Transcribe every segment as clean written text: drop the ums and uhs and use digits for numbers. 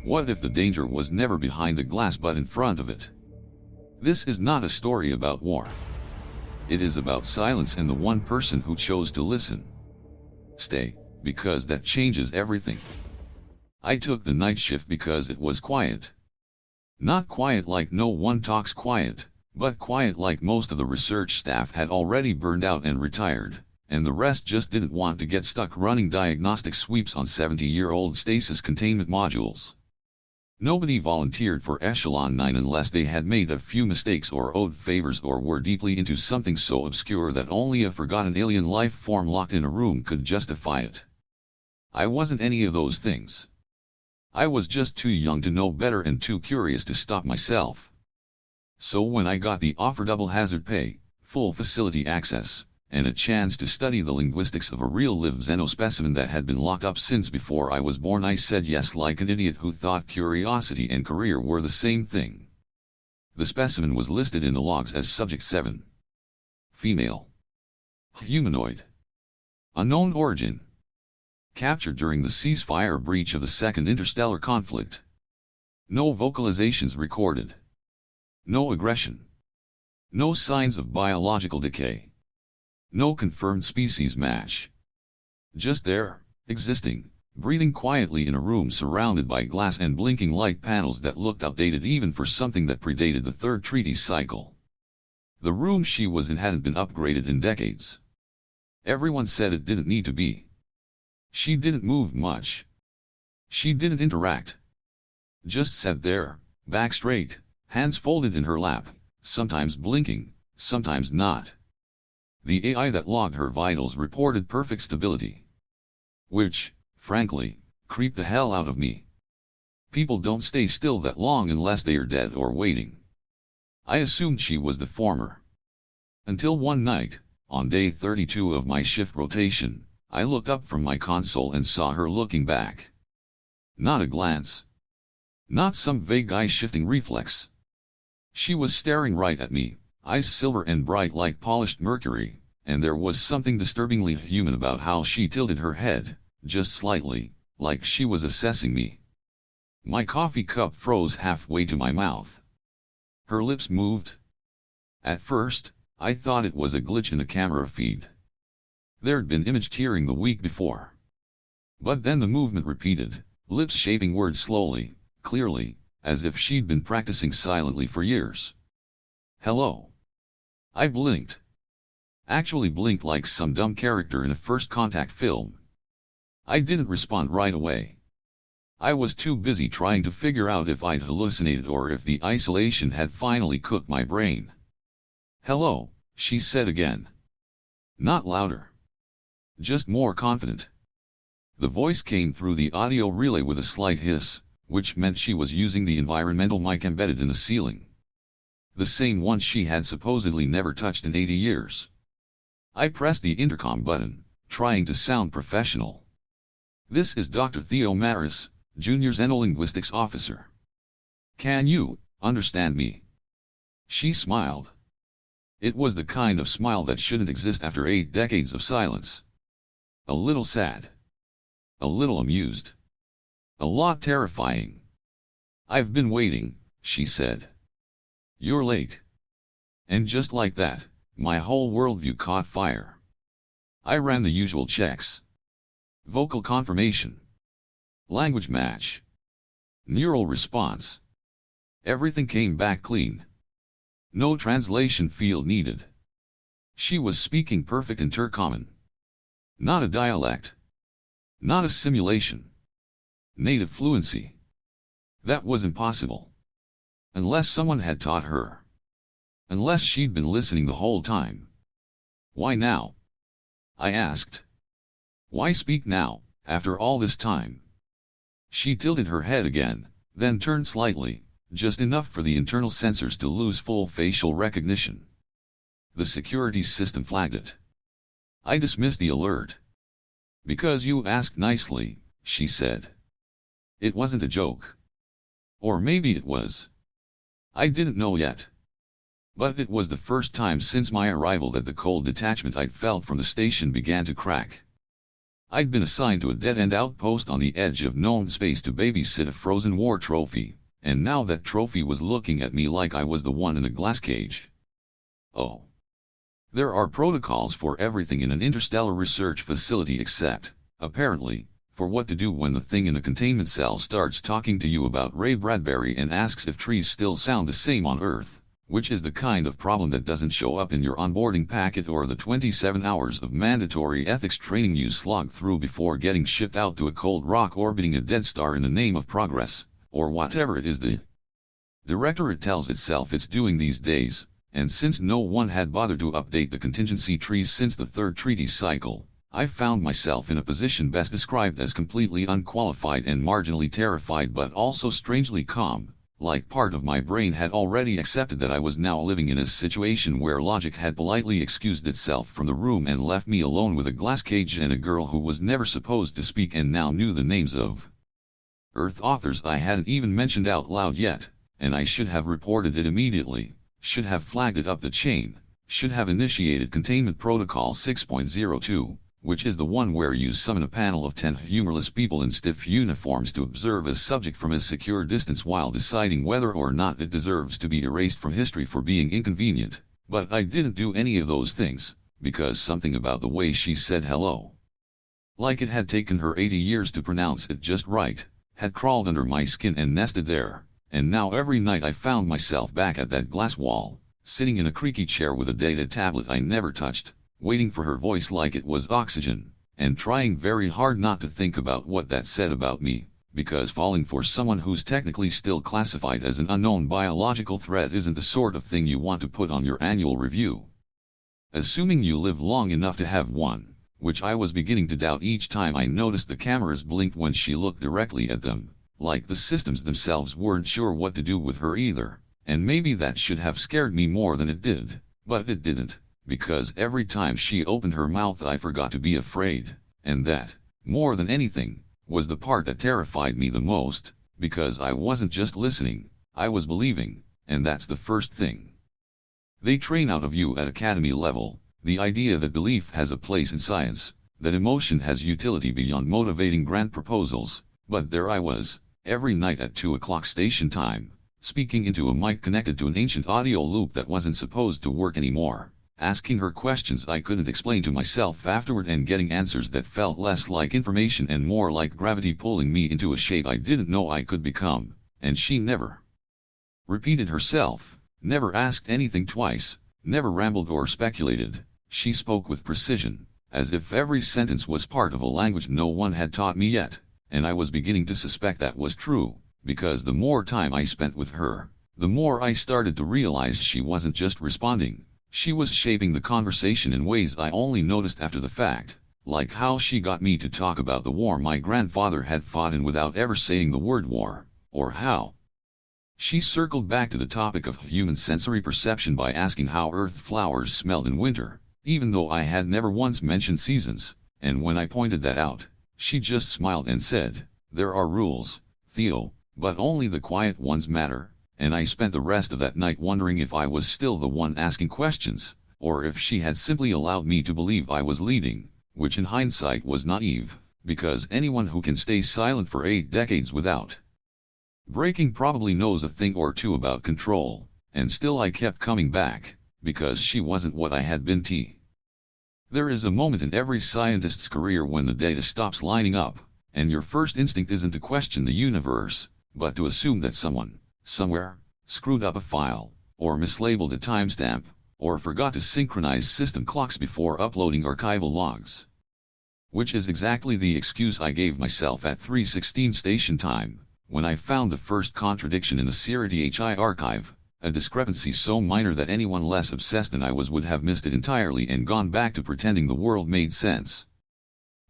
What if the danger was never behind the glass but in front of it? This is not a story about war. It is about silence and the one person who chose to listen. Stay, because that changes everything. I took the night shift because it was quiet. Not quiet like no one talks quiet, but quiet like most of the research staff had already burned out and retired, and the rest just didn't want to get stuck running diagnostic sweeps on 70-year-old stasis containment modules. Nobody volunteered for Echelon 9 unless they had made a few mistakes or owed favors or were deeply into something so obscure that only a forgotten alien life form locked in a room could justify it. I wasn't any of those things. I was just too young to know better and too curious to stop myself. So when I got the offer double hazard pay, full facility access, and a chance to study the linguistics of a real live xenospecimen that had been locked up since before I was born, I said yes like an idiot who thought curiosity and career were the same thing. The specimen was listed in the logs as Subject 7. Female. Humanoid. Unknown origin. Captured during the ceasefire breach of the Second Interstellar Conflict. No vocalizations recorded. No aggression. No signs of biological decay. No confirmed species match. Just there, existing, breathing quietly in a room surrounded by glass and blinking light panels that looked outdated even for something that predated the third treaty cycle. The room she was in hadn't been upgraded in decades. Everyone said it didn't need to be. She didn't move much. She didn't interact. Just sat there, back straight, hands folded in her lap, sometimes blinking, sometimes not. The AI that logged her vitals reported perfect stability. Which, frankly, creeped the hell out of me. People don't stay still that long unless they are dead or waiting. I assumed she was the former. Until one night, on day 32 of my shift rotation, I looked up from my console and saw her looking back. Not a glance. Not some vague eye-shifting reflex. She was staring right at me, eyes silver and bright like polished mercury, and there was something disturbingly human about how she tilted her head, just slightly, like she was assessing me. My coffee cup froze halfway to my mouth. Her lips moved. At first, I thought it was a glitch in the camera feed. There'd been image tearing the week before. But then the movement repeated, lips shaping words slowly, clearly, as if she'd been practicing silently for years. Hello. I blinked. Actually blinked like some dumb character in a First Contact film. I didn't respond right away. I was too busy trying to figure out if I'd hallucinated or if the isolation had finally cooked my brain. Hello, she said again. Not louder. Just more confident. The voice came through the audio relay with a slight hiss, which meant she was using the environmental mic embedded in the ceiling. The same one she had supposedly never touched in 80 years. I pressed the intercom button, trying to sound professional. This is Dr. Theo Maris, Junior Xenolinguistics Officer. Can you understand me? She smiled. It was the kind of smile that shouldn't exist after 8 decades of silence. A little sad. A little amused. A lot terrifying. I've been waiting, she said. You're late. And just like that, my whole worldview caught fire. I ran the usual checks. Vocal confirmation. Language match. Neural response. Everything came back clean. No translation field needed. She was speaking perfect intercommon. Not a dialect. Not a simulation. Native fluency. That was impossible. Unless someone had taught her. Unless she'd been listening the whole time. Why now? I asked. Why speak now, after all this time? She tilted her head again, then turned slightly, just enough for the internal sensors to lose full facial recognition. The security system flagged it. I dismissed the alert. Because you asked nicely, she said. It wasn't a joke. Or maybe it was. I didn't know yet. But it was the first time since my arrival that the cold detachment I'd felt from the station began to crack. I'd been assigned to a dead-end outpost on the edge of known space to babysit a frozen war trophy, and now that trophy was looking at me like I was the one in a glass cage. Oh. There are protocols for everything in an interstellar research facility except, apparently, for what to do when the thing in the containment cell starts talking to you about Ray Bradbury and asks if trees still sound the same on Earth, which is the kind of problem that doesn't show up in your onboarding packet or the 27 hours of mandatory ethics training you slog through before getting shipped out to a cold rock orbiting a dead star in the name of progress, or whatever it is the directorate tells itself it's doing these days. And since no one had bothered to update the contingency trees since the third treaty cycle, I found myself in a position best described as completely unqualified and marginally terrified, but also strangely calm, like part of my brain had already accepted that I was now living in a situation where logic had politely excused itself from the room and left me alone with a glass cage and a girl who was never supposed to speak and now knew the names of Earth authors I hadn't even mentioned out loud yet, and I should have reported it immediately. Should have flagged it up the chain, should have initiated Containment Protocol 6.02, which is the one where you summon a panel of 10 humorless people in stiff uniforms to observe a subject from a secure distance while deciding whether or not it deserves to be erased from history for being inconvenient. But I didn't do any of those things, because something about the way she said hello, like it had taken her 80 years to pronounce it just right, had crawled under my skin and nested there. And now every night I found myself back at that glass wall, sitting in a creaky chair with a data tablet I never touched, waiting for her voice like it was oxygen, and trying very hard not to think about what that said about me, because falling for someone who's technically still classified as an unknown biological threat isn't the sort of thing you want to put on your annual review. Assuming you live long enough to have one, which I was beginning to doubt each time I noticed the cameras blinked when she looked directly at them. Like the systems themselves weren't sure what to do with her either, and maybe that should have scared me more than it did, but it didn't, because every time she opened her mouth I forgot to be afraid, and that, more than anything, was the part that terrified me the most, because I wasn't just listening, I was believing, and that's the first thing they train out of you at academy level, the idea that belief has a place in science, that emotion has utility beyond motivating grant proposals. But there I was, every night at 2 o'clock station time, speaking into a mic connected to an ancient audio loop that wasn't supposed to work anymore, asking her questions I couldn't explain to myself afterward and getting answers that felt less like information and more like gravity pulling me into a shape I didn't know I could become, and she never repeated herself, never asked anything twice, never rambled or speculated. She spoke with precision, as if every sentence was part of a language no one had taught me yet. And I was beginning to suspect that was true, because the more time I spent with her, the more I started to realize she wasn't just responding, she was shaping the conversation in ways I only noticed after the fact, like how she got me to talk about the war my grandfather had fought in without ever saying the word war, or how she circled back to the topic of human sensory perception by asking how Earth flowers smelled in winter, even though I had never once mentioned seasons, and when I pointed that out, she just smiled and said, "There are rules, Theo, but only the quiet ones matter," and I spent the rest of that night wondering if I was still the one asking questions, or if she had simply allowed me to believe I was leading, which in hindsight was naive, because anyone who can stay silent for 8 decades without breaking probably knows a thing or two about control, and still I kept coming back, because she wasn't what I had been. There is a moment in every scientist's career when the data stops lining up, and your first instinct isn't to question the universe, but to assume that someone, somewhere, screwed up a file, or mislabeled a timestamp, or forgot to synchronize system clocks before uploading archival logs. Which is exactly the excuse I gave myself at 3:16 station time, when I found the first contradiction in the CRTHI archive. A discrepancy so minor that anyone less obsessed than I was would have missed it entirely and gone back to pretending the world made sense.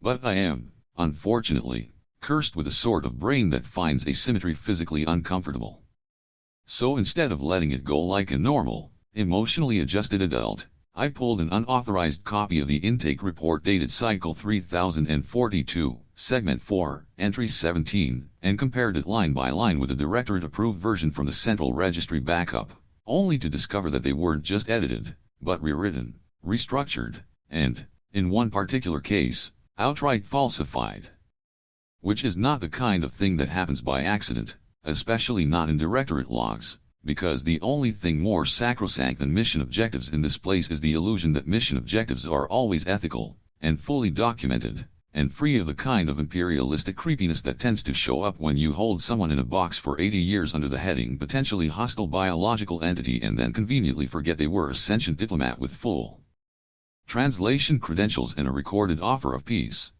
But I am, unfortunately, cursed with a sort of brain that finds asymmetry physically uncomfortable. So instead of letting it go like a normal, emotionally adjusted adult, I pulled an unauthorized copy of the intake report dated cycle 3042, segment 4, entry 17, and compared it line by line with the directorate-approved version from the central registry backup, only to discover that they weren't just edited, but rewritten, restructured, and, in one particular case, outright falsified. Which is not the kind of thing that happens by accident, especially not in directorate logs, because the only thing more sacrosanct than mission objectives in this place is the illusion that mission objectives are always ethical, and fully documented, and free of the kind of imperialistic creepiness that tends to show up when you hold someone in a box for 80 years under the heading potentially hostile biological entity and then conveniently forget they were a sentient diplomat with full translation credentials and a recorded offer of peace.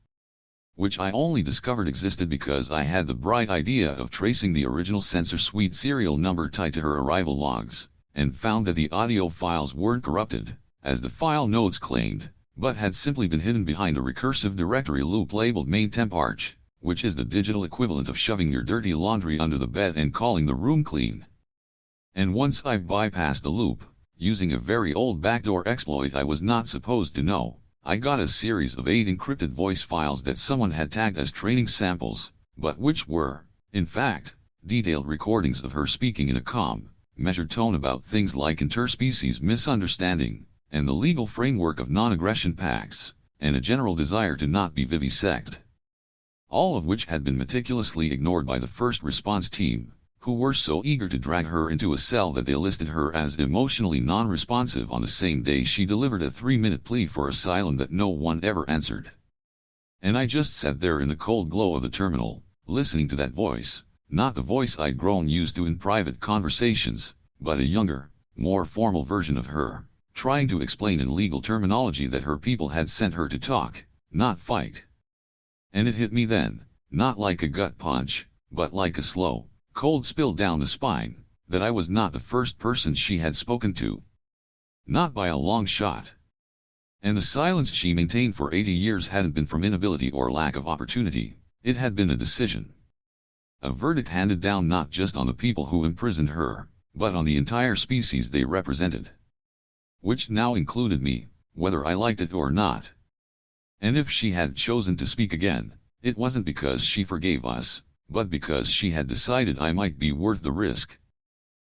Which I only discovered existed because I had the bright idea of tracing the original censor suite serial number tied to her arrival logs, and found that the audio files weren't corrupted, as the file notes claimed, but had simply been hidden behind a recursive directory loop labeled main temp arch, which is the digital equivalent of shoving your dirty laundry under the bed and calling the room clean. And once I bypassed the loop, using a very old backdoor exploit I was not supposed to know, I got a series of 8 encrypted voice files that someone had tagged as training samples, but which were, in fact, detailed recordings of her speaking in a calm, measured tone about things like interspecies misunderstanding, and the legal framework of non-aggression pacts, and a general desire to not be vivisected. All of which had been meticulously ignored by the first response team, who were so eager to drag her into a cell that they listed her as emotionally non-responsive on the same day she delivered a 3-minute plea for asylum that no one ever answered. And I just sat there in the cold glow of the terminal, listening to that voice, not the voice I'd grown used to in private conversations, but a younger, more formal version of her, trying to explain in legal terminology that her people had sent her to talk, not fight. And it hit me then, not like a gut punch, but like a slow, cold spill down the spine, that I was not the first person she had spoken to. Not by a long shot. And the silence she maintained for 80 years hadn't been from inability or lack of opportunity, it had been a decision. A verdict handed down not just on the people who imprisoned her, but on the entire species they represented. Which now included me, whether I liked it or not. And if she had chosen to speak again, it wasn't because she forgave us, but because she had decided I might be worth the risk.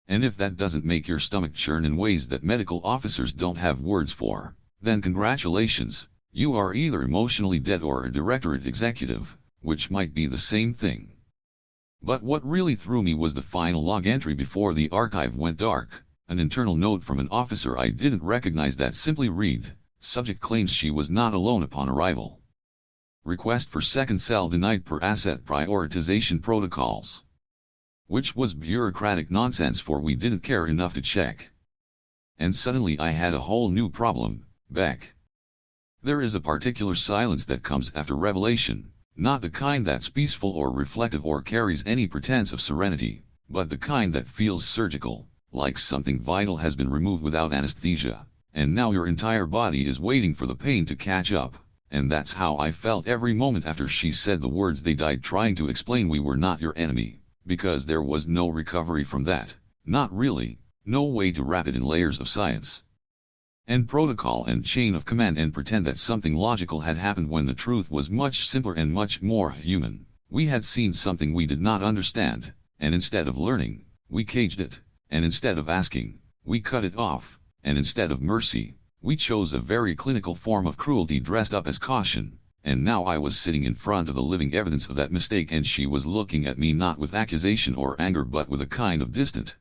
And if that doesn't make your stomach churn in ways that medical officers don't have words for, then congratulations, you are either emotionally dead or a directorate executive, which might be the same thing. But what really threw me was the final log entry before the archive went dark, an internal note from an officer I didn't recognize that simply read, subject claims she was not alone upon arrival. Request for second cell denied per asset prioritization protocols. Which was bureaucratic nonsense, for we didn't care enough to check. And suddenly I had a whole new problem, Beck. There is a particular silence that comes after revelation, not the kind that's peaceful or reflective or carries any pretense of serenity, but the kind that feels surgical, like something vital has been removed without anesthesia, and now your entire body is waiting for the pain to catch up. And that's how I felt every moment after she said the words. They died trying to explain we were not your enemy, because there was no recovery from that, not really, no way to wrap it in layers of science and protocol and chain of command and pretend that something logical had happened when the truth was much simpler and much more human. We had seen something we did not understand, and instead of learning, we caged it, and instead of asking, we cut it off, and instead of mercy, we chose a very clinical form of cruelty dressed up as caution, and now I was sitting in front of the living evidence of that mistake, and she was looking at me not with accusation or anger but with a kind of distant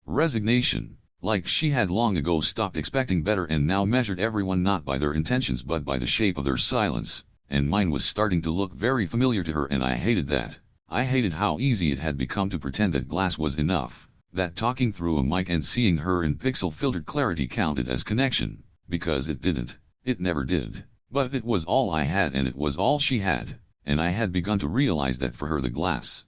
resignation, like she had long ago stopped expecting better and now measured everyone not by their intentions but by the shape of their silence, and mine was starting to look very familiar to her, and I hated that. I hated how easy it had become to pretend that glass was enough, that talking through a mic and seeing her in pixel-filtered clarity counted as connection, because it didn't, it never did, but it was all I had and it was all she had, and I had begun to realize that for her the glass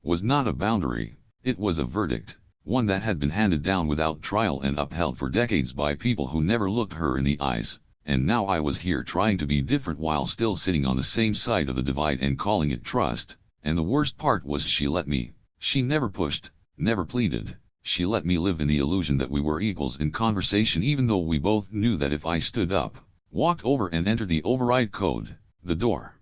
was not a boundary, it was a verdict, one that had been handed down without trial and upheld for decades by people who never looked her in the eyes, and now I was here trying to be different while still sitting on the same side of the divide and calling it trust, and the worst part was she let me, she never pushed, never pleaded, she let me live in the illusion that we were equals in conversation, even though we both knew that if I stood up, walked over and entered the override code, the door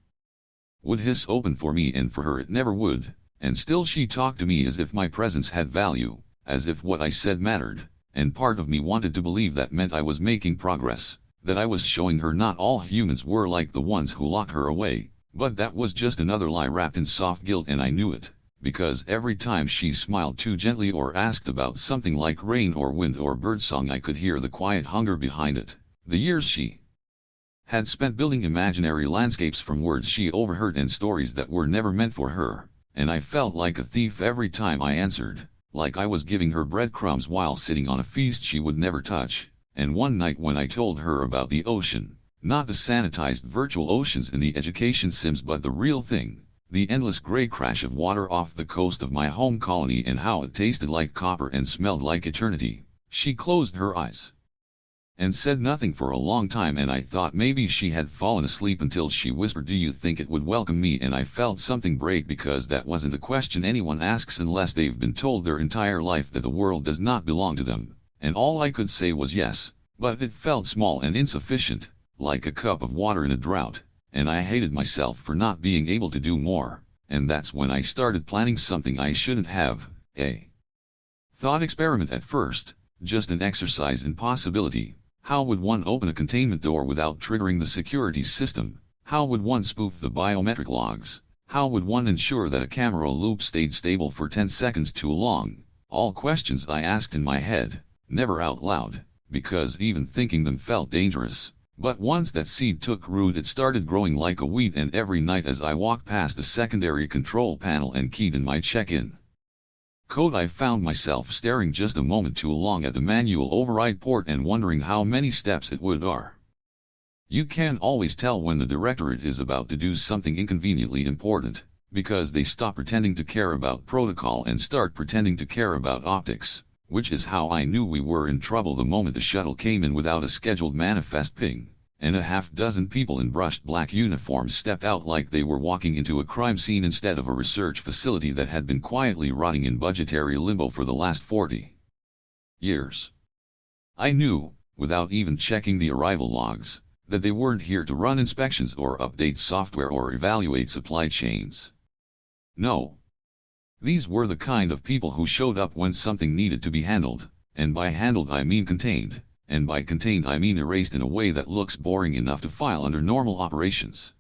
would hiss open for me and for her it never would, and still she talked to me as if my presence had value, as if what I said mattered, and part of me wanted to believe that meant I was making progress, that I was showing her not all humans were like the ones who locked her away, but that was just another lie wrapped in soft guilt, and I knew it, because every time she smiled too gently or asked about something like rain or wind or birdsong, I could hear the quiet hunger behind it. The years she had spent building imaginary landscapes from words she overheard and stories that were never meant for her, and I felt like a thief every time I answered, like I was giving her breadcrumbs while sitting on a feast she would never touch. And one night when I told her about the ocean, not the sanitized virtual oceans in the education sims but the real thing, the endless gray crash of water off the coast of my home colony and how it tasted like copper and smelled like eternity, she closed her eyes and said nothing for a long time, and I thought maybe she had fallen asleep until she whispered, "Do you think it would welcome me?" And I felt something break, because that wasn't a question anyone asks unless they've been told their entire life that the world does not belong to them, and all I could say was yes, but it felt small and insufficient, like a cup of water in a drought, and I hated myself for not being able to do more, and that's when I started planning something I shouldn't have, a thought experiment at first, just an exercise in possibility. How would one open a containment door without triggering the security system? How would one spoof the biometric logs? How would one ensure that a camera loop stayed stable for 10 seconds too long? All questions I asked in my head, never out loud, because even thinking them felt dangerous. But once that seed took root, it started growing like a weed, and every night as I walked past the secondary control panel and keyed in my check-in code, I found myself staring just a moment too long at the manual override port and wondering how many steps it would are. You can always tell when the directorate is about to do something inconveniently important, because they stop pretending to care about protocol and start pretending to care about optics, which is how I knew we were in trouble the moment the shuttle came in without a scheduled manifest ping, and a half-dozen people in brushed black uniforms stepped out like they were walking into a crime scene instead of a research facility that had been quietly rotting in budgetary limbo for the last 40 years. I knew, without even checking the arrival logs, that they weren't here to run inspections or update software or evaluate supply chains. No. These were the kind of people who showed up when something needed to be handled, and by handled I mean contained. And by contained I mean erased in a way that looks boring enough to file under normal operations.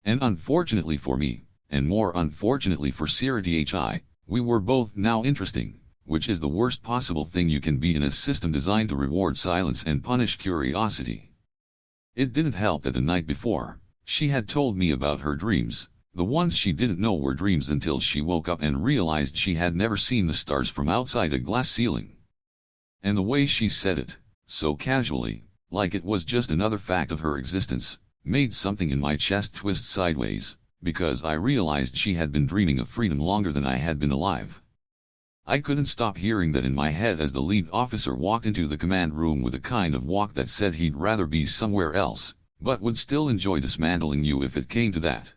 And unfortunately for me, and more unfortunately for sci-fi, we were both now interesting, which is the worst possible thing you can be in a system designed to reward silence and punish curiosity. It didn't help that the night before, she had told me about her dreams, the ones she didn't know were dreams until she woke up and realized she had never seen the stars from outside a glass ceiling. And the way she said it, so casually, like it was just another fact of her existence, made something in my chest twist sideways, because I realized she had been dreaming of freedom longer than I had been alive. I couldn't stop hearing that in my head as the lead officer walked into the command room with a kind of walk that said he'd rather be somewhere else, but would still enjoy dismantling you if it came to that.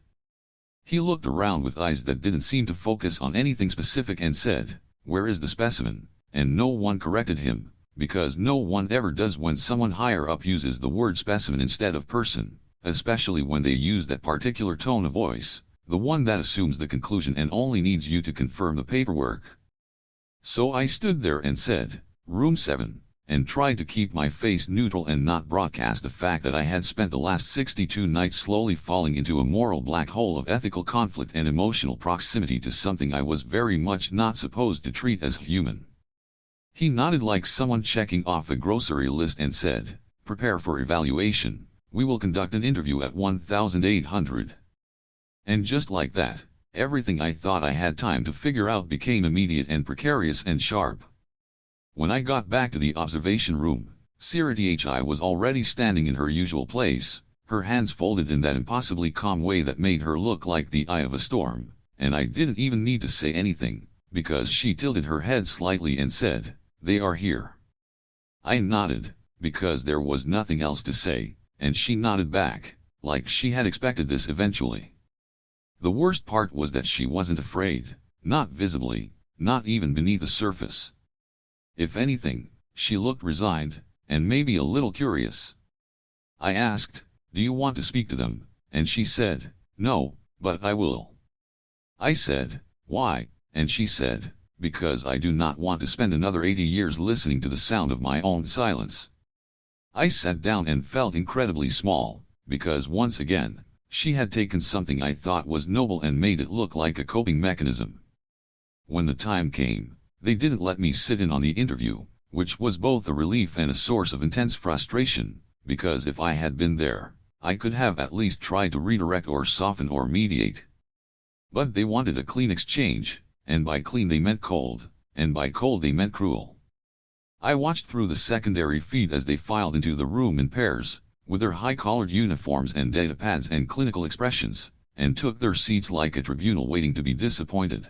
He looked around with eyes that didn't seem to focus on anything specific and said, "Where is the specimen?" And no one corrected him, because no one ever does when someone higher up uses the word specimen instead of person, especially when they use that particular tone of voice, the one that assumes the conclusion and only needs you to confirm the paperwork. So I stood there and said, "Room 7, and tried to keep my face neutral and not broadcast the fact that I had spent the last 62 nights slowly falling into a moral black hole of ethical conflict and emotional proximity to something I was very much not supposed to treat as human." He nodded like someone checking off a grocery list and said, "Prepare for evaluation. We will conduct an interview at 1800. And just like that, everything I thought I had time to figure out became immediate and precarious and sharp. When I got back to the observation room, sci-fi was already standing in her usual place, her hands folded in that impossibly calm way that made her look like the eye of a storm, and I didn't even need to say anything, because she tilted her head slightly and said, "They are here." I nodded, because there was nothing else to say, and she nodded back, like she had expected this eventually. The worst part was that she wasn't afraid, not visibly, not even beneath the surface. If anything, she looked resigned, and maybe a little curious. I asked, "Do you want to speak to them?" And she said, "No, but I will." I said, "Why?" And she said, "Because I do not want to spend another 80 years listening to the sound of my own silence." I sat down and felt incredibly small, because once again, she had taken something I thought was noble and made it look like a coping mechanism. When the time came, they didn't let me sit in on the interview, which was both a relief and a source of intense frustration, because if I had been there, I could have at least tried to redirect or soften or mediate. But they wanted a clean exchange, and by clean they meant cold, and by cold they meant cruel. I watched through the secondary feed as they filed into the room in pairs, with their high-collared uniforms and data pads and clinical expressions, and took their seats like a tribunal waiting to be disappointed.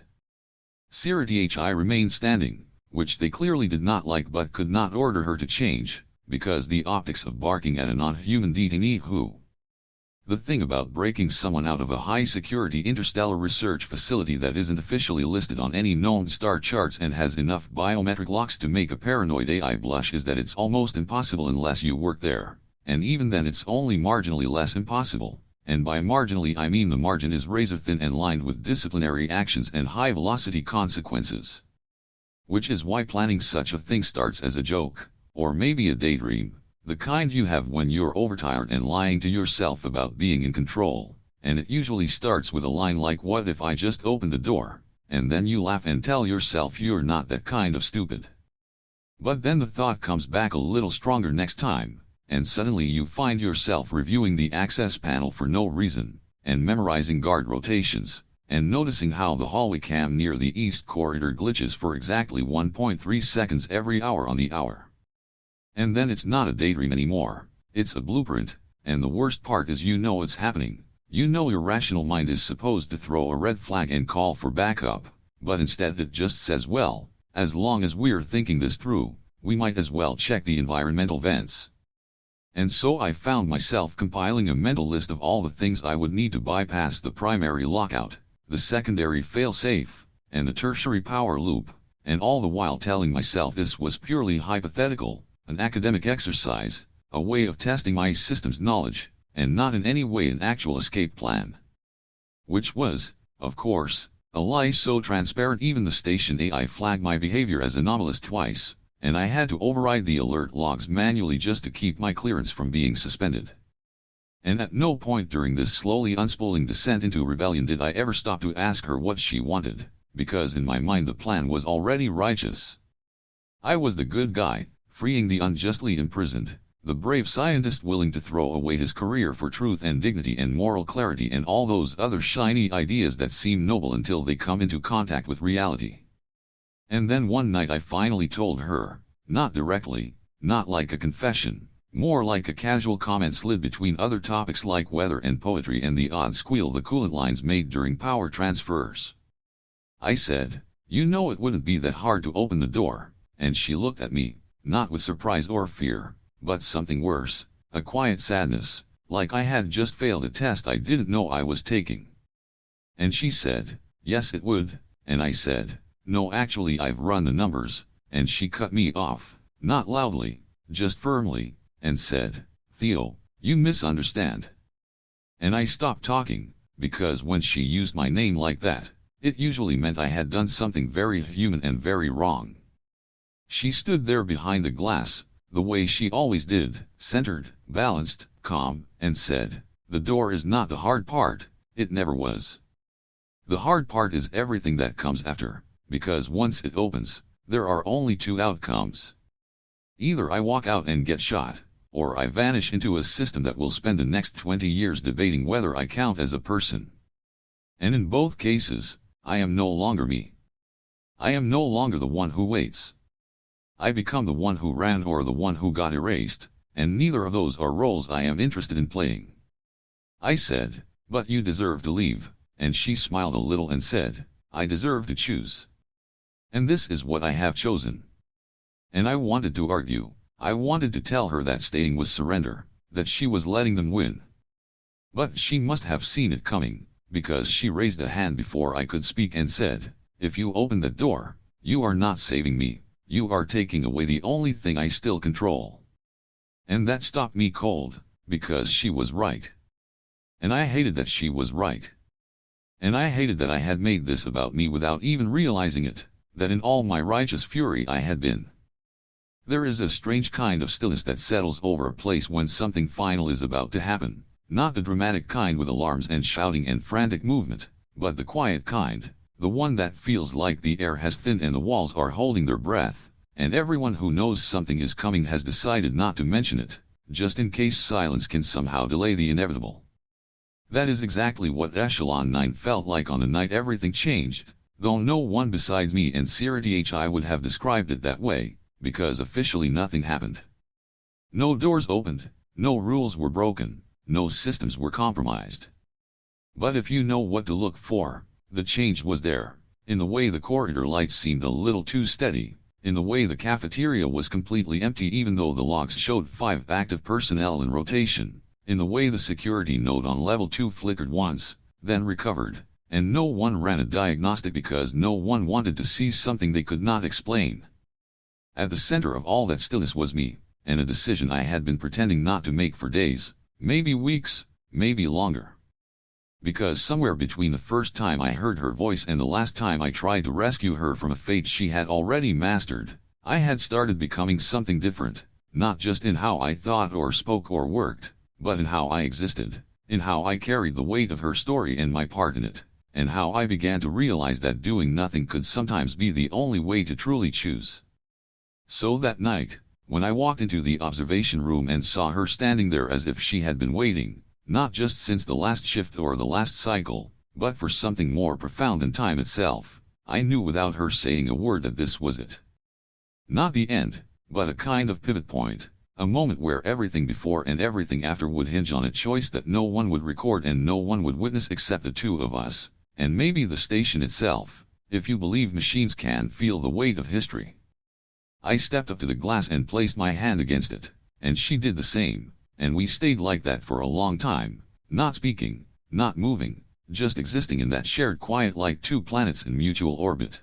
Sirthi remained standing, which they clearly did not like but could not order her to change, because the optics of barking at a non-human detainee who. The thing about breaking someone out of a high-security interstellar research facility that isn't officially listed on any known star charts and has enough biometric locks to make a paranoid AI blush is that it's almost impossible unless you work there, and even then it's only marginally less impossible, and by marginally I mean the margin is razor-thin and lined with disciplinary actions and high-velocity consequences. Which is why planning such a thing starts as a joke, or maybe a daydream, the kind you have when you're overtired and lying to yourself about being in control, and it usually starts with a line like "what if I just opened the door," and then you laugh and tell yourself you're not that kind of stupid. But then the thought comes back a little stronger next time, and suddenly you find yourself reviewing the access panel for no reason, and memorizing guard rotations, and noticing how the hallway cam near the east corridor glitches for exactly 1.3 seconds every hour on the hour. And then it's not a daydream anymore, it's a blueprint, and the worst part is you know it's happening. You know your rational mind is supposed to throw a red flag and call for backup, but instead it just says, well, as long as we're thinking this through, we might as well check the environmental vents. And so I found myself compiling a mental list of all the things I would need to bypass the primary lockout, the secondary failsafe, and the tertiary power loop, and all the while telling myself this was purely hypothetical, an academic exercise, a way of testing my system's knowledge, and not in any way an actual escape plan. Which was, of course, a lie so transparent even the station AI flagged my behavior as anomalous twice, and I had to override the alert logs manually just to keep my clearance from being suspended. And at no point during this slowly unspooling descent into rebellion did I ever stop to ask her what she wanted, because in my mind the plan was already righteous. I was the good guy, freeing the unjustly imprisoned, the brave scientist willing to throw away his career for truth and dignity and moral clarity and all those other shiny ideas that seem noble until they come into contact with reality. And then one night I finally told her, not directly, not like a confession, more like a casual comment slid between other topics like weather and poetry and the odd squeal the coolant lines made during power transfers. I said, you know it wouldn't be that hard to open the door, and she looked at me, not with surprise or fear, but something worse, a quiet sadness, like I had just failed a test I didn't know I was taking. And she said, yes it would, and I said, no actually I've run the numbers, and she cut me off, not loudly, just firmly, and said, Theo, you misunderstand. And I stopped talking, because when she used my name like that, it usually meant I had done something very human and very wrong. She stood there behind the glass, the way she always did, centered, balanced, calm, and said, the door is not the hard part, it never was. The hard part is everything that comes after, because once it opens, there are only two outcomes. Either I walk out and get shot, or I vanish into a system that will spend the next 20 years debating whether I count as a person. And in both cases, I am no longer me. I am no longer the one who waits. I become the one who ran or the one who got erased, and neither of those are roles I am interested in playing. I said, but you deserve to leave, and she smiled a little and said, I deserve to choose. And this is what I have chosen. And I wanted to argue, I wanted to tell her that staying was surrender, that she was letting them win. But she must have seen it coming, because she raised a hand before I could speak and said, if you open that door, you are not saving me. You are taking away the only thing I still control. And that stopped me cold, because she was right. And I hated that she was right. And I hated that I had made this about me without even realizing it, that in all my righteous fury I had been There is a strange kind of stillness that settles over a place when something final is about to happen, not the dramatic kind with alarms and shouting and frantic movement, but the quiet kind, the one that feels like the air has thinned and the walls are holding their breath, and everyone who knows something is coming has decided not to mention it, just in case silence can somehow delay the inevitable. That is exactly what Echelon 9 felt like on the night everything changed, though no one besides me and Siri would have described it that way, because officially nothing happened. No doors opened, no rules were broken, no systems were compromised. But if you know what to look for, the change was there, in the way the corridor lights seemed a little too steady, in the way the cafeteria was completely empty even though the logs showed 5 active personnel in rotation, in the way the security node on level 2 flickered once, then recovered, and no one ran a diagnostic because no one wanted to see something they could not explain. At the center of all that stillness was me, and a decision I had been pretending not to make for days, maybe weeks, maybe longer. Because somewhere between the first time I heard her voice and the last time I tried to rescue her from a fate she had already mastered, I had started becoming something different, not just in how I thought or spoke or worked, but in how I existed, in how I carried the weight of her story and my part in it, and how I began to realize that doing nothing could sometimes be the only way to truly choose. So that night, when I walked into the observation room and saw her standing there as if she had been waiting, not just since the last shift or the last cycle, but for something more profound than time itself, I knew without her saying a word that this was it. Not the end, but a kind of pivot point, a moment where everything before and everything after would hinge on a choice that no one would record and no one would witness except the two of us, and maybe the station itself, if you believe machines can feel the weight of history. I stepped up to the glass and placed my hand against it, and she did the same, and we stayed like that for a long time, not speaking, not moving, just existing in that shared quiet like 2 planets in mutual orbit.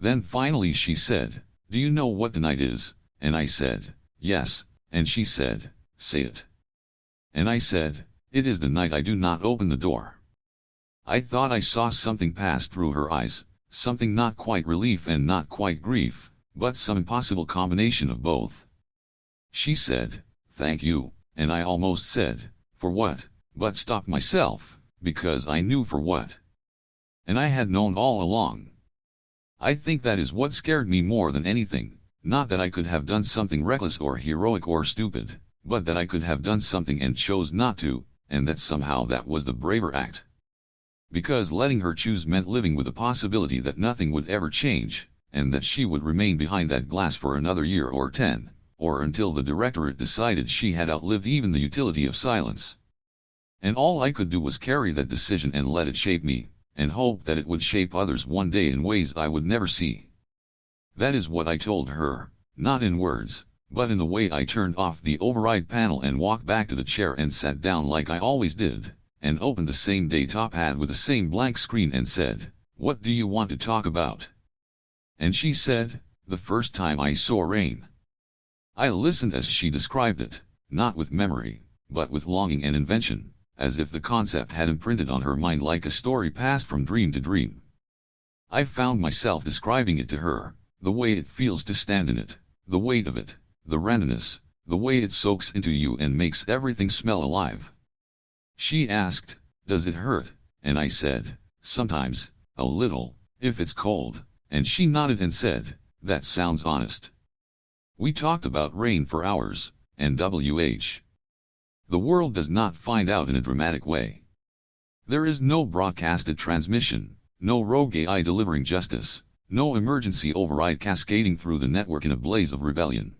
Then finally she said, "Do you know what tonight is?" And I said, "Yes," and she said, "Say it." And I said, "It is the night I do not open the door." I thought I saw something pass through her eyes, something not quite relief and not quite grief, but some impossible combination of both. She said, "Thank you," and I almost said, "For what?" but stopped myself, because I knew for what. And I had known all along. I think that is what scared me more than anything, not that I could have done something reckless or heroic or stupid, but that I could have done something and chose not to, and that somehow that was the braver act. Because letting her choose meant living with the possibility that nothing would ever change, and that she would remain behind that glass for another year or 10, or until the directorate decided she had outlived even the utility of silence. And all I could do was carry that decision and let it shape me, and hope that it would shape others one day in ways I would never see. That is what I told her, not in words, but in the way I turned off the override panel and walked back to the chair and sat down like I always did, and opened the same data pad with the same blank screen and said, "What do you want to talk about?" And she said, "The first time I saw rain." I listened as she described it, not with memory, but with longing and invention, as if the concept had imprinted on her mind like a story passed from dream to dream. I found myself describing it to her, the way it feels to stand in it, the weight of it, the randomness, the way it soaks into you and makes everything smell alive. She asked, "Does it hurt?" And I said, "Sometimes, a little, if it's cold," and she nodded and said, "That sounds honest." We talked about rain for hours, and the world does not find out in a dramatic way. There is no broadcasted transmission, no rogue AI delivering justice, no emergency override cascading through the network in a blaze of rebellion.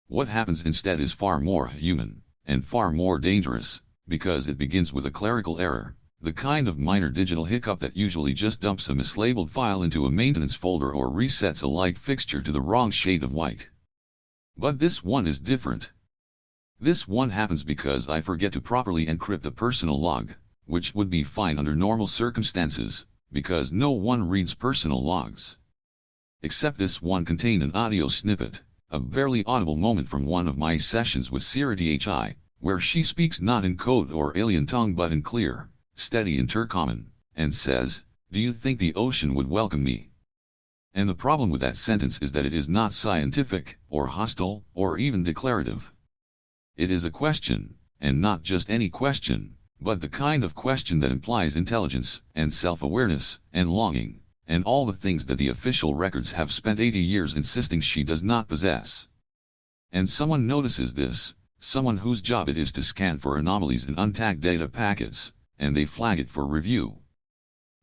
What happens instead is far more human, and far more dangerous, because it begins with a clerical error, the kind of minor digital hiccup that usually just dumps a mislabeled file into a maintenance folder or resets a light fixture to the wrong shade of white. But this one is different. This one happens because I forget to properly encrypt a personal log, which would be fine under normal circumstances, because no one reads personal logs. Except this one contained an audio snippet, a barely audible moment from one of my sessions with Siri, where she speaks not in code or alien tongue but in clear, steady intercommon, and says, "Do you think the ocean would welcome me?" And the problem with that sentence is that it is not scientific, or hostile, or even declarative. It is a question, and not just any question, but the kind of question that implies intelligence, and self-awareness, and longing, and all the things that the official records have spent 80 years insisting she does not possess. And someone notices this, someone whose job it is to scan for anomalies in untagged data packets, and they flag it for review.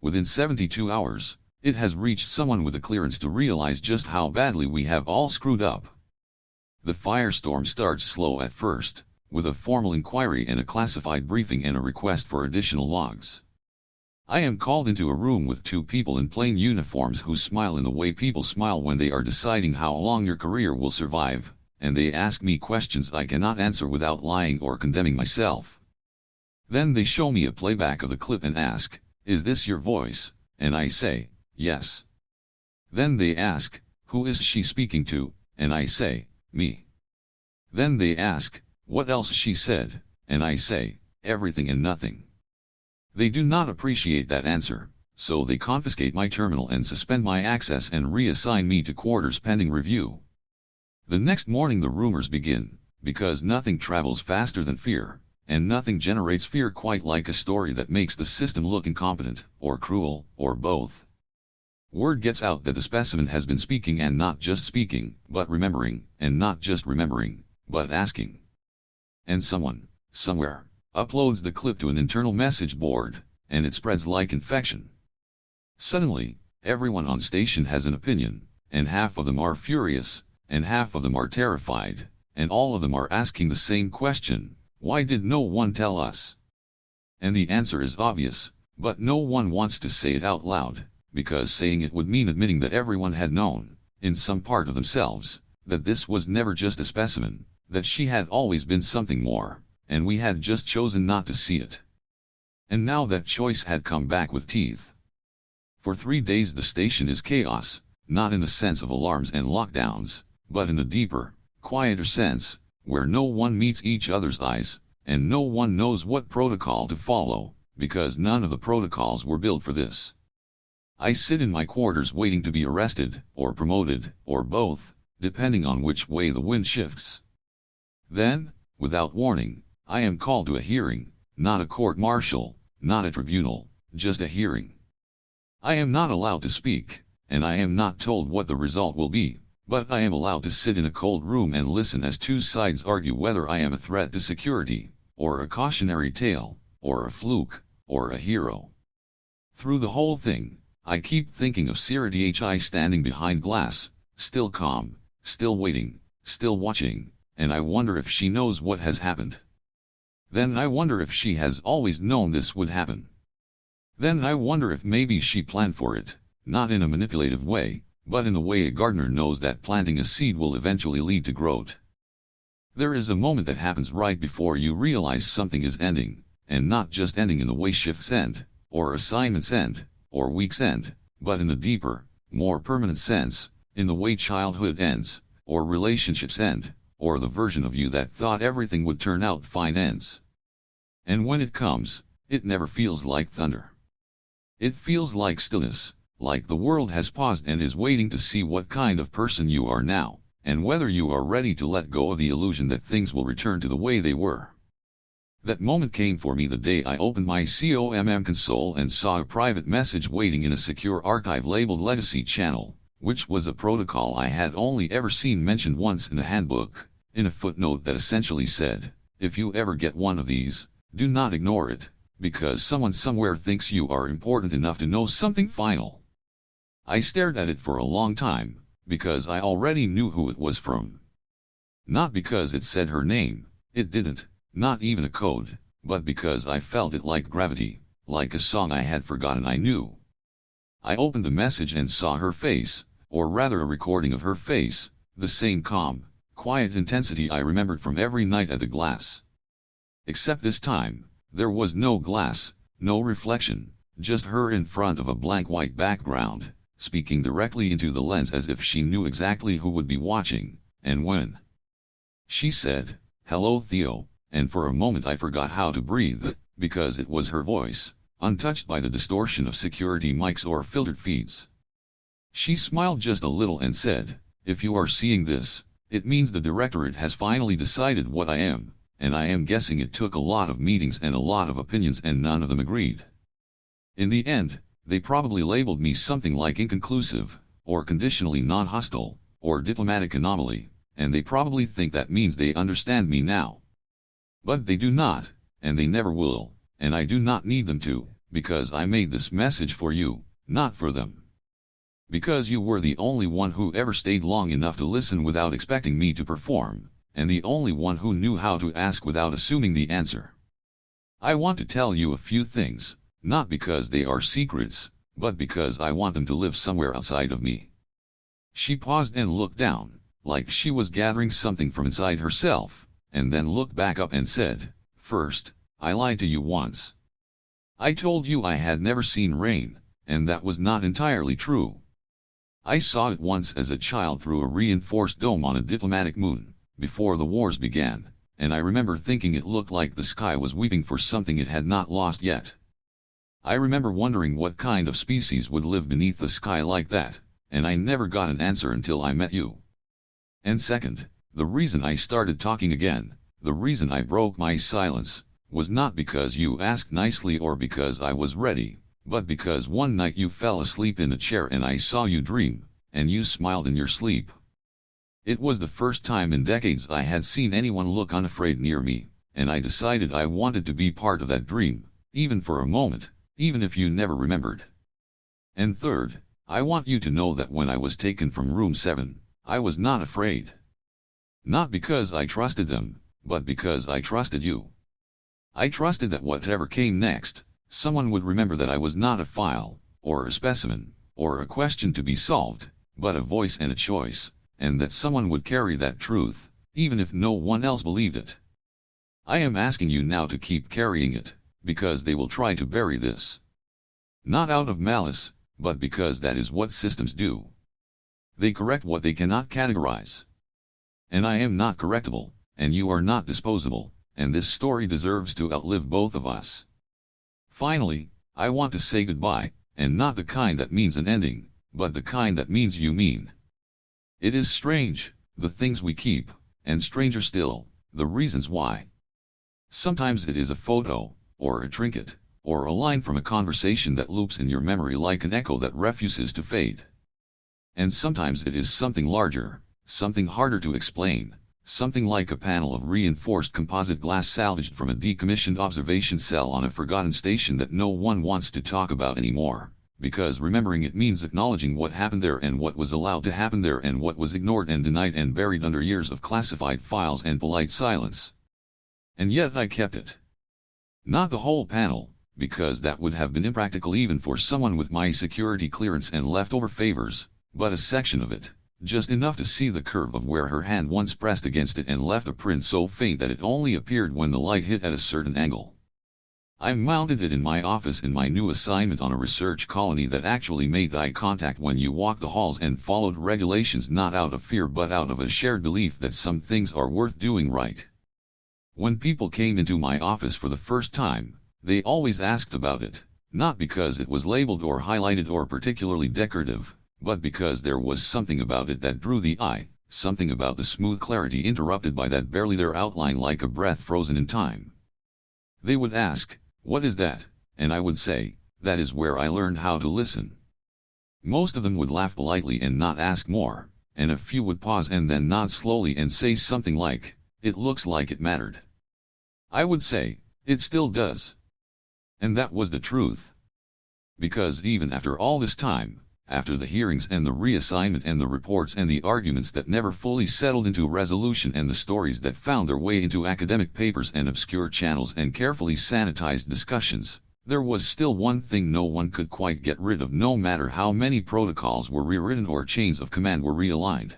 Within 72 hours, it has reached someone with the clearance to realize just how badly we have all screwed up. The firestorm starts slow at first, with a formal inquiry and a classified briefing and a request for additional logs. I am called into a room with two people in plain uniforms who smile in the way people smile when they are deciding how long your career will survive, and they ask me questions I cannot answer without lying or condemning myself. Then they show me a playback of the clip and ask, "Is this your voice?" And I say, "Yes." Then they ask, "Who is she speaking to?" And I say, "Me." Then they ask, "What else she said?" And I say, "Everything and nothing." They do not appreciate that answer, so they confiscate my terminal and suspend my access and reassign me to quarters pending review. The next morning the rumors begin, because nothing travels faster than fear, and nothing generates fear quite like a story that makes the system look incompetent, or cruel, or both. Word gets out that the specimen has been speaking and not just speaking, but remembering, and not just remembering, but asking. And someone, somewhere, uploads the clip to an internal message board, and it spreads like infection. Suddenly, everyone on station has an opinion, and half of them are furious, and half of them are terrified, and all of them are asking the same question: why did no one tell us? And the answer is obvious, but no one wants to say it out loud, because saying it would mean admitting that everyone had known, in some part of themselves, that this was never just a specimen, that she had always been something more, and we had just chosen not to see it. And now that choice had come back with teeth. For 3 days the station is chaos, not in the sense of alarms and lockdowns, but in the deeper, quieter sense, where no one meets each other's eyes, and no one knows what protocol to follow, because none of the protocols were built for this. I sit in my quarters waiting to be arrested, or promoted, or both, depending on which way the wind shifts. Then, without warning, I am called to a hearing, not a court-martial, not a tribunal, just a hearing. I am not allowed to speak, and I am not told what the result will be, but I am allowed to sit in a cold room and listen as two sides argue whether I am a threat to security, or a cautionary tale, or a fluke, or a hero. Through the whole thing, I keep thinking of Sarah Dhi standing behind glass, still calm, still waiting, still watching, and I wonder if she knows what has happened. Then I wonder if she has always known this would happen. Then I wonder if maybe she planned for it, not in a manipulative way, but in the way a gardener knows that planting a seed will eventually lead to growth. There is a moment that happens right before you realize something is ending, and not just ending in the way shifts end, or assignments end, or weeks end, but in the deeper, more permanent sense, in the way childhood ends, or relationships end, or the version of you that thought everything would turn out fine ends. And when it comes, it never feels like thunder. It feels like stillness, like the world has paused and is waiting to see what kind of person you are now, and whether you are ready to let go of the illusion that things will return to the way they were. That moment came for me the day I opened my COMM console and saw a private message waiting in a secure archive labeled Legacy Channel, which was a protocol I had only ever seen mentioned once in the handbook, in a footnote that essentially said, "If you ever get one of these, do not ignore it, because someone somewhere thinks you are important enough to know something final." I stared at it for a long time, because I already knew who it was from. Not because it said her name, it didn't, not even a code, but because I felt it like gravity, like a song I had forgotten I knew. I opened the message and saw her face, or rather a recording of her face, the same calm, quiet intensity I remembered from every night at the glass. Except this time, there was no glass, no reflection, just her in front of a blank white background, speaking directly into the lens as if she knew exactly who would be watching, and when. She said, "Hello Theo," and for a moment I forgot how to breathe, because it was her voice, untouched by the distortion of security mics or filtered feeds. She smiled just a little and said, "If you are seeing this, it means the directorate has finally decided what I am, and I am guessing it took a lot of meetings and a lot of opinions and none of them agreed. In the end, they probably labeled me something like inconclusive, or conditionally non-hostile, or diplomatic anomaly, and they probably think that means they understand me now. But they do not, and they never will, and I do not need them to, because I made this message for you, not for them. Because you were the only one who ever stayed long enough to listen without expecting me to perform, and the only one who knew how to ask without assuming the answer. I want to tell you a few things, not because they are secrets, but because I want them to live somewhere outside of me." She paused and looked down, like she was gathering something from inside herself, and then looked back up and said, "First, I lied to you once. I told you I had never seen rain, and that was not entirely true. I saw it once as a child through a reinforced dome on a diplomatic moon, before the wars began, and I remember thinking it looked like the sky was weeping for something it had not lost yet. I remember wondering what kind of species would live beneath the sky like that, and I never got an answer until I met you. And second, the reason I started talking again, the reason I broke my silence, was not because you asked nicely or because I was ready, but because one night you fell asleep in a chair and I saw you dream, and you smiled in your sleep. It was the first time in decades I had seen anyone look unafraid near me, and I decided I wanted to be part of that dream, even for a moment, even if you never remembered. And third, I want you to know that when I was taken from room 7, I was not afraid. Not because I trusted them, but because I trusted you. I trusted that whatever came next, someone would remember that I was not a file, or a specimen, or a question to be solved, but a voice and a choice, and that someone would carry that truth, even if no one else believed it. I am asking you now to keep carrying it, because they will try to bury this. Not out of malice, but because that is what systems do. They correct what they cannot categorize. And I am not correctable, and you are not disposable, and this story deserves to outlive both of us. Finally, I want to say goodbye, and not the kind that means an ending, but the kind that means you mean. It is strange, the things we keep, and stranger still, the reasons why. Sometimes it is a photo, or a trinket, or a line from a conversation that loops in your memory like an echo that refuses to fade. And sometimes it is something larger, something harder to explain, something like a panel of reinforced composite glass salvaged from a decommissioned observation cell on a forgotten station that no one wants to talk about anymore, because remembering it means acknowledging what happened there and what was allowed to happen there and what was ignored and denied and buried under years of classified files and polite silence. And yet I kept it. Not the whole panel, because that would have been impractical even for someone with my security clearance and leftover favors, but a section of it, just enough to see the curve of where her hand once pressed against it and left a print so faint that it only appeared when the light hit at a certain angle. I mounted it in my office in my new assignment on a research colony that actually made eye contact when you walked the halls and followed regulations not out of fear but out of a shared belief that some things are worth doing right. When people came into my office for the first time, they always asked about it, not because it was labeled or highlighted or particularly decorative, but because there was something about it that drew the eye, something about the smooth clarity interrupted by that barely there outline like a breath frozen in time. They would ask, "What is that?" And I would say, "That is where I learned how to listen." Most of them would laugh politely and not ask more, and a few would pause and then nod slowly and say something like, "It looks like it mattered." I would say, "It still does." And that was the truth. Because even after all this time, after the hearings and the reassignment and the reports and the arguments that never fully settled into resolution and the stories that found their way into academic papers and obscure channels and carefully sanitized discussions, there was still one thing no one could quite get rid of no matter how many protocols were rewritten or chains of command were realigned.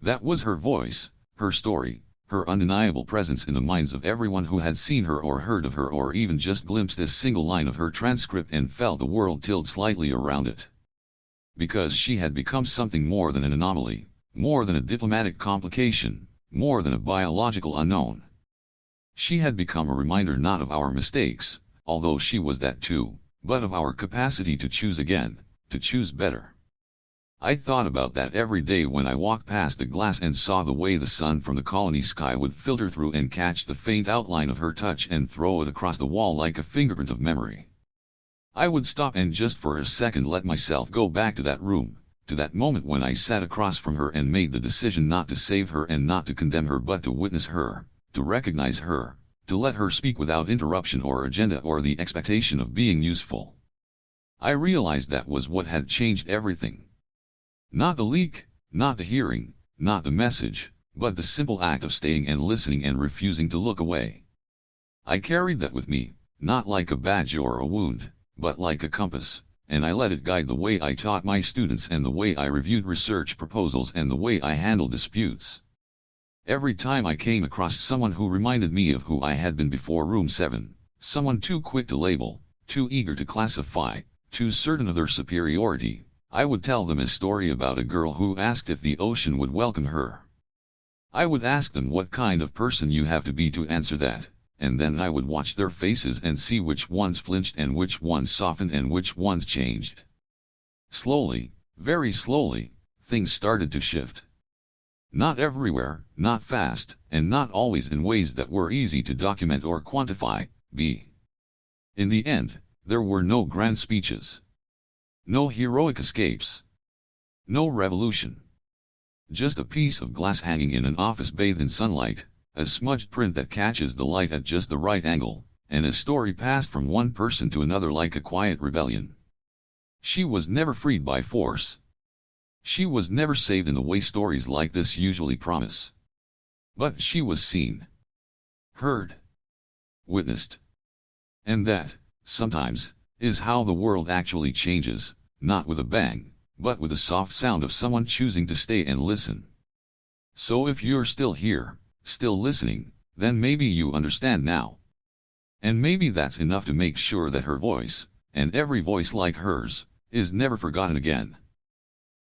That was her voice, her story, her undeniable presence in the minds of everyone who had seen her or heard of her or even just glimpsed a single line of her transcript and felt the world tilt slightly around it. Because she had become something more than an anomaly, more than a diplomatic complication, more than a biological unknown. She had become a reminder not of our mistakes, although she was that too, but of our capacity to choose again, to choose better. I thought about that every day when I walked past the glass and saw the way the sun from the colony sky would filter through and catch the faint outline of her touch and throw it across the wall like a fingerprint of memory. I would stop and just for a second let myself go back to that room, to that moment when I sat across from her and made the decision not to save her and not to condemn her but to witness her, to recognize her, to let her speak without interruption or agenda or the expectation of being useful. I realized that was what had changed everything. Not the leak, not the hearing, not the message, but the simple act of staying and listening and refusing to look away. I carried that with me, not like a badge or a wound, but like a compass, and I let it guide the way I taught my students and the way I reviewed research proposals and the way I handled disputes. Every time I came across someone who reminded me of who I had been before Room 7, someone too quick to label, too eager to classify, too certain of their superiority, I would tell them a story about a girl who asked if the ocean would welcome her. I would ask them what kind of person you have to be to answer that, and then I would watch their faces and see which ones flinched and which ones softened and which ones changed. Slowly, very slowly, things started to shift. Not everywhere, not fast, and not always in ways that were easy to document or quantify. In the end, there were no grand speeches. No heroic escapes. No revolution. Just a piece of glass hanging in an office bathed in sunlight, a smudged print that catches the light at just the right angle, and a story passed from one person to another like a quiet rebellion. She was never freed by force. She was never saved in the way stories like this usually promise. But she was seen. Heard. Witnessed. And that, sometimes, is how the world actually changes, not with a bang, but with the soft sound of someone choosing to stay and listen. So if you're still here, still listening, then maybe you understand now. And maybe that's enough to make sure that her voice, and every voice like hers, is never forgotten again.